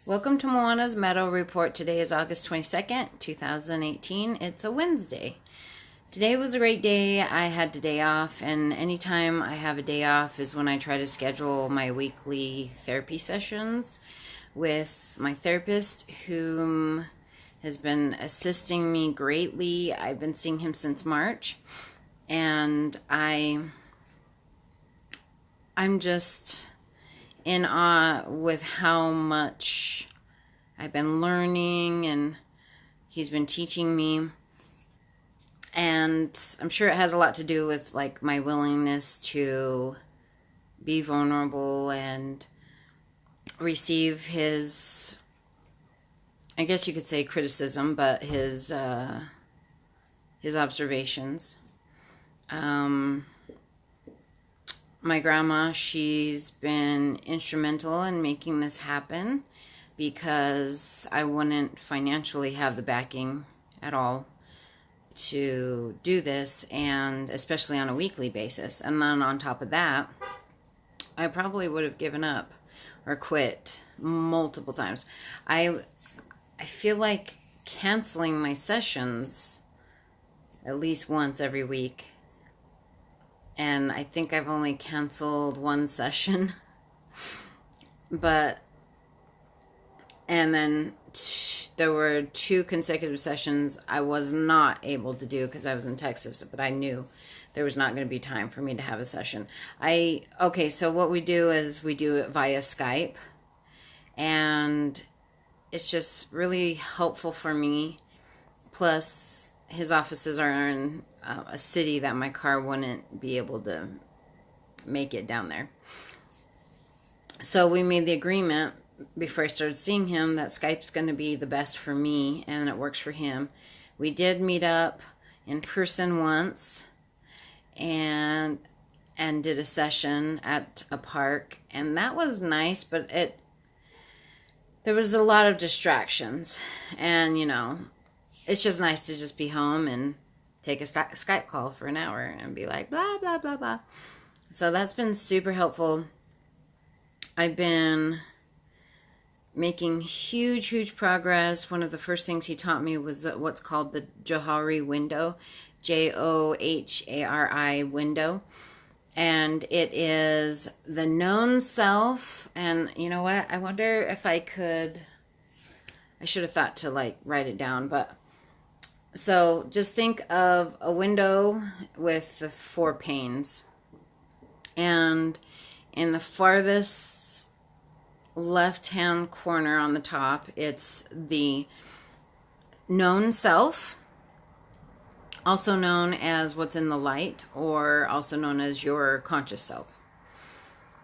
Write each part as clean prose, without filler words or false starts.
Welcome to Moana's Meadow Report. Today is August 22nd, 2018. It's a Wednesday. Today was a great day. I had the day off, and anytime I have a day off is when I try to schedule my weekly therapy sessions with my therapist, whom has been assisting me greatly. I've been seeing him since March, and I'm just in awe with how much I've been learning and he's been teaching me. And I'm sure it has a lot to do with like my willingness to be vulnerable and receive his, I guess you could say criticism, but his observations. My grandma, she's been instrumental in making this happen because I wouldn't financially have the backing at all to do this, and especially on a weekly basis. And then on top of that, I probably would have given up or quit multiple times. I feel like canceling my sessions at least once every week. And I think I've only canceled one session. And then there were 2 consecutive sessions I was not able to do because I was in Texas, but I knew there was not going to be time for me to have a session. So what we do is we do it via Skype, and it's just really helpful for me. Plus, his offices are in a city that my car wouldn't be able to make it down there. So we made the agreement before I started seeing him that Skype's going to be the best for me and it works for him. We did meet up in person once and did a session at a park, and that was nice, but there was a lot of distractions, and it's just nice to just be home and take a Skype call for an hour and be like, blah, blah, blah, blah. So that's been super helpful. I've been making huge progress. One of the first things he taught me was what's called the Johari window, Johari window. And it is the known self. And you know what? I wonder if I should have thought to write it down, but so just think of a window with the 4 panes. And in the farthest left-hand corner on the top, it's the known self, also known as what's in the light, or also known as your conscious self.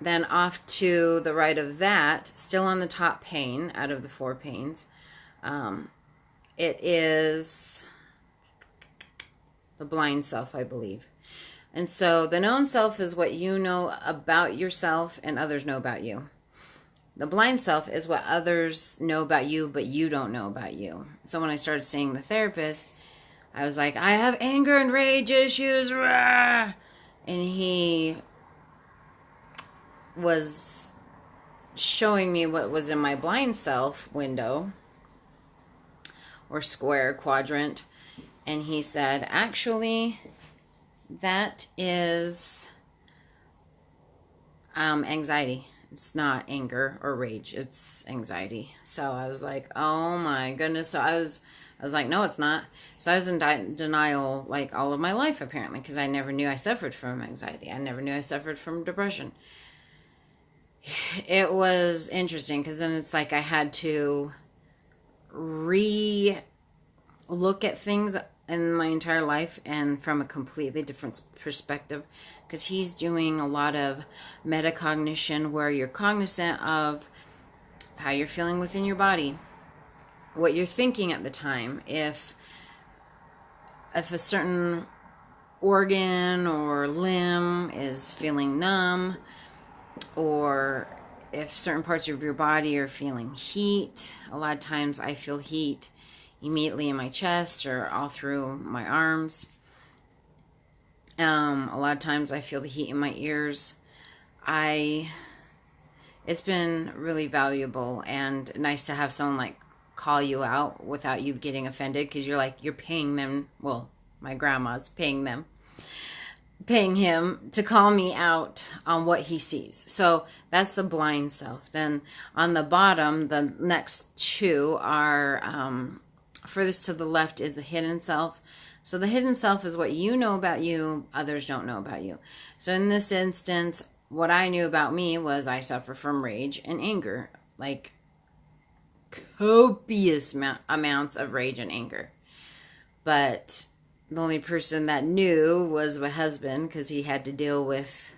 Then off to the right of that, still on the top pane out of the 4 panes, it is the blind self, I believe. And so the known self is what you know about yourself and others know about you. The blind self is what others know about you, but you don't know about you. So when I started seeing the therapist, I was like, I have anger and rage issues. Rah! And he was showing me what was in my blind self window, or square quadrant. And he said, actually, that is anxiety. It's not anger or rage. It's anxiety. So I was like, oh my goodness. So I was like, no, it's not. So I was in denial all of my life, apparently, because I never knew I suffered from anxiety. I never knew I suffered from depression. It was interesting because then it's like I had to look at things in my entire life and from a completely different perspective, because he's doing a lot of metacognition where you're cognizant of how you're feeling within your body, what you're thinking at the time, if a certain organ or limb is feeling numb, or if certain parts of your body are feeling heat. A lot of times I feel heat immediately in my chest or all through my arms. A lot of times I feel the heat in my ears. I it's been really valuable and nice to have someone like call you out without you getting offended, because you're paying them. Well, my grandma's paying him to call me out on what he sees. So that's the blind self. Then on the bottom, the next two are furthest to the left is the hidden self. So the hidden self is what you know about you, others don't know about you. So in this instance, what I knew about me was I suffer from rage and anger, like copious amounts of rage and anger. But the only person that knew was my husband, because he had to deal with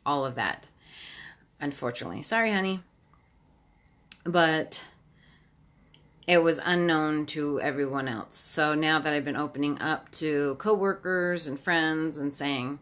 all of that, unfortunately. Sorry, honey. But it was unknown to everyone else. So now that I've been opening up to coworkers and friends and saying,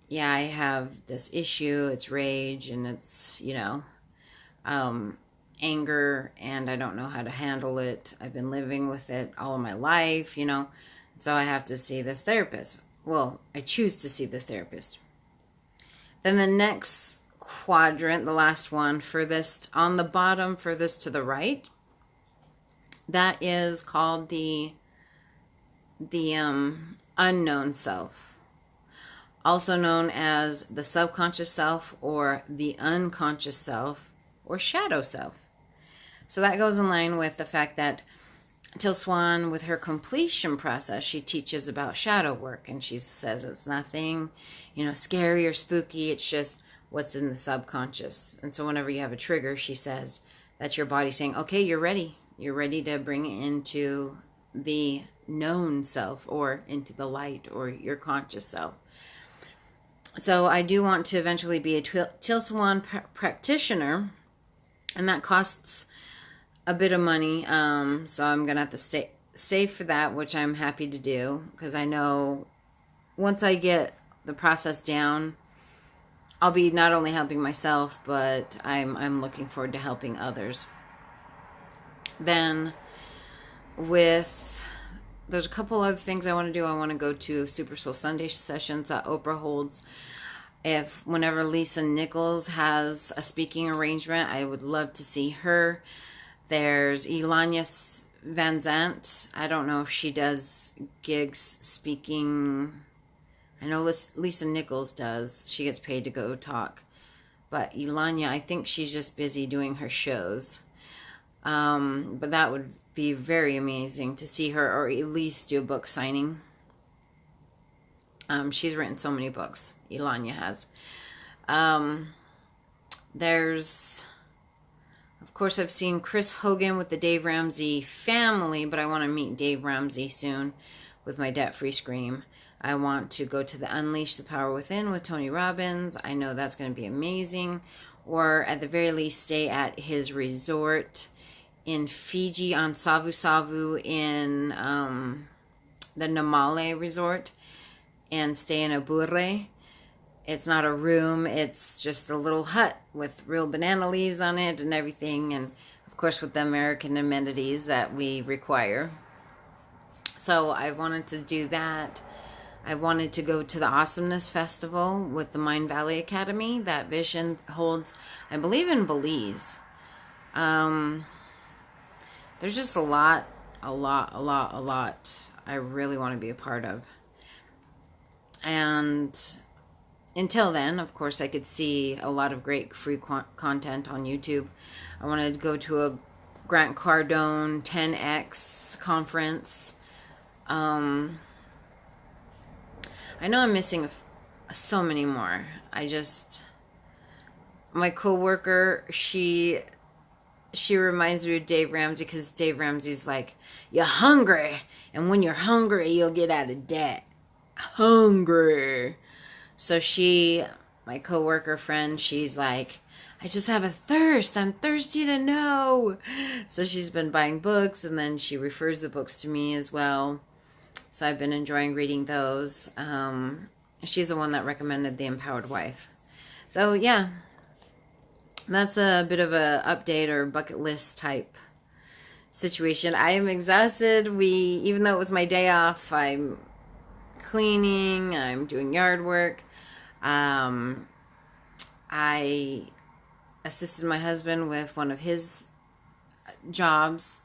yeah, I have this issue, it's rage, and it's, anger, and I don't know how to handle it. I've been living with it all of my life, so I have to see this therapist. Well, I choose to see the therapist. Then the next quadrant, the last one, furthest on the bottom, furthest to the right, that is called the unknown self, also known as the subconscious self or the unconscious self or shadow self. So that goes in line with the fact that Till Swan, with her completion process, she teaches about shadow work, and she says it's nothing, scary or spooky. It's just what's in the subconscious. And so whenever you have a trigger, she says that's your body saying, okay, you're ready. You're ready to bring it into the known self or into the light or your conscious self. So I do want to eventually be a Till Swan practitioner, and that costs a bit of money, so I'm gonna have to save for that, which I'm happy to do, because I know once I get the process down, I'll be not only helping myself, but I'm looking forward to helping others. Then there's a couple other things I want to do. I want to go to Super Soul Sunday sessions that Oprah holds. Whenever Lisa Nichols has a speaking arrangement, I would love to see her. There's Elanya Van Zandt. I don't know if she does gigs speaking. I know Lisa Nichols does. She gets paid to go talk. But Elanya, I think she's just busy doing her shows. But that would be very amazing to see her, or at least do a book signing. She's written so many books. Elanya has. Of course, I've seen Chris Hogan with the Dave Ramsey family, but I want to meet Dave Ramsey soon with my debt-free scream. I want to go to the Unleash the Power Within with Tony Robbins. I know that's going to be amazing. Or at the very least, stay at his resort in Fiji on Savu Savu in the Namale Resort, and stay in a burre. It's not a room, it's just a little hut with real banana leaves on it and everything, and of course with the American amenities that we require. So I wanted to do that. I wanted to go to the Awesomeness Festival with the Mind Valley Academy that Vision holds, I believe, in Belize. There's just a lot I really want to be a part of. And until then, of course, I could see a lot of great free content on YouTube. I wanted to go to a Grant Cardone 10X conference. I know I'm missing so many more. My coworker, she reminds me of Dave Ramsey, because Dave Ramsey's like, you're hungry, and when you're hungry, you'll get out of debt. Hungry. So my coworker friend, she's like, I just have a thirst. I'm thirsty to know. So she's been buying books, and then she refers the books to me as well. So I've been enjoying reading those. She's the one that recommended The Empowered Wife. So yeah, that's a bit of a update or bucket list type situation. I am exhausted. Even though it was my day off, I'm cleaning, I'm doing yard work. I assisted my husband with one of his jobs,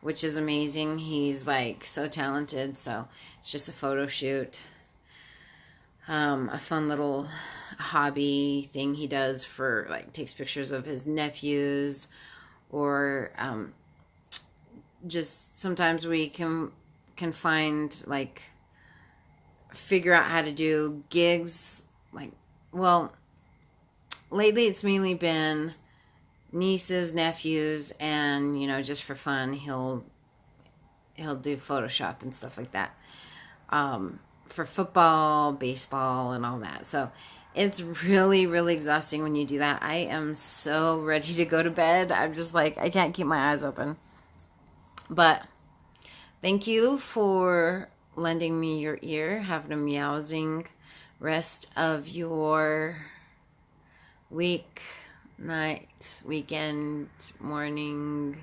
which is amazing. He's like so talented. So it's just a photo shoot, a fun little hobby thing he does for like takes pictures of his nephews, or just sometimes we can find like figure out how to do gigs. Like, well, lately it's mainly been nieces, nephews, and just for fun he'll do Photoshop and stuff like that, for football, baseball, and all that. So it's really, really exhausting when you do that. I am so ready to go to bed. I'm just like, I can't keep my eyes open. But thank you for lending me your ear. Have a meowsing rest of your week, night, weekend, morning,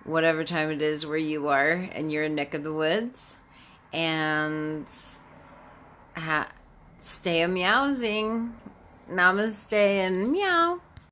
whatever time it is where you are and you're in neck of the woods. And stay a meowsing. Namaste and meow.